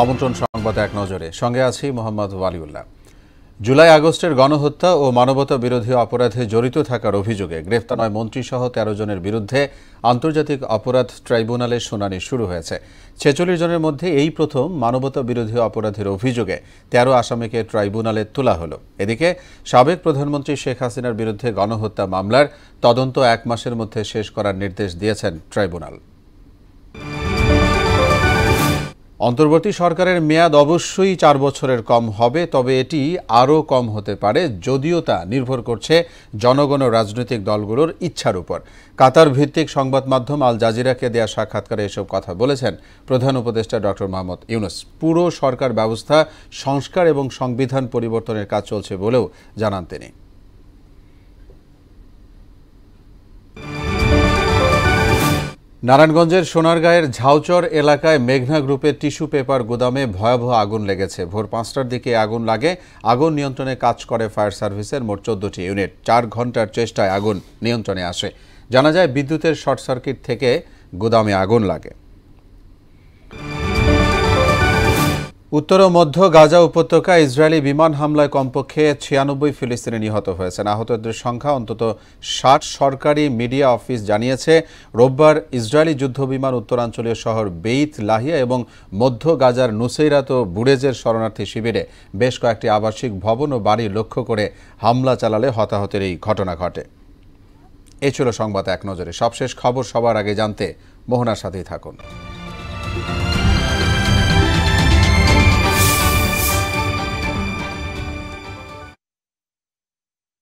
আমন্ত্রণ সংবাদ এক নজরে, সঙ্গে আছি মোহাম্মদ ওয়ালিউল্লাহ। জুলাই আগস্টের গণহত্যা ও মানবতা বিরোধী অপরাধে জড়িত থাকার অভিযোগে গ্রেফতার 9 মন্ত্রীসহ 13 জনের বিরুদ্ধে আন্তর্জাতিক অপরাধ ট্রাইব্যুনালের শুনানি শুরু হয়েছে। 46 জনের মধ্যে এই প্রথম মানবতা বিরোধী অপরাধের অভিযোগে 13 আসামিকে ট্রাইব্যুনালে তোলা হলো। এদিকে সাবেক প্রধানমন্ত্রী শেখ হাসিনার বিরুদ্ধে গণহত্যা মামলার তদন্ত 1 মাসের মধ্যে শেষ করার নির্দেশ দিয়েছেন ট্রাইব্যুনাল। অন্তর্বর্তী সরকারের মেয়াদ অবশ্যই 4 বছরের কম হবে, তবে এটি আরও কম হতে পারে, যদিও তা নির্ভর করছে জনগণ ও রাজনৈতিক দলগুলোর ইচ্ছার উপর। কাতার ভিত্তিক সংবাদ মাধ্যম আল জাজিরাকে দেয়া সাক্ষাৎকারে এসব কথা বলেছেন প্রধান উপদেষ্টা ডক্টর মোহাম্মদ ইউনূস। পুরো সরকার ব্যবস্থা সংস্কার এবং সংবিধান পরিবর্তনের কাজ চলছে বলেও জানান তিনি। নারায়ণগঞ্জের সোনারগাঁয়ের ঝাউচর এলাকায় মেঘনা গ্রুপের টিস্যু পেপার গুদামে ভয়াবহ আগুন লেগেছে। ভোর 5টার দিকে আগুন লাগে। আগুন নিয়ন্ত্রণে কাজ করে ফায়ার সার্ভিসের মোট 14টি ইউনিট। 4 ঘন্টার চেষ্টায় আগুন নিয়ন্ত্রণে আসে। জানা যায় বিদ্যুতের শর্ট সার্কিট থেকে গুদামে আগুন লাগে। উত্তর ও মধ্য গাজা উপত্যকায় ইসরায়েলি বিমান হামলায় কমপক্ষে 96 ফিলিস্তিনি নিহত হয়েছেন। আহতদের সংখ্যা অন্তত 60। সরকারি মিডিয়া অফিস জানিয়েছে, রোববার ইসরায়েলি যুদ্ধবিমান উত্তরাঞ্চলীয় শহর বেইত লাহিয়া এবং মধ্য গাজার নুসেইরাত ও বুরেজের শরণার্থী শিবিরে বেশ কয়েকটি আবাসিক ভবন ও বাড়ি লক্ষ্য করে হামলা চালালে হতাহতের এই ঘটনা ঘটে। এ ছিল সংবাদ এক নজরে। সবশেষ খবর সবার আগে জানতে মোহনার সাথেই থাকুন।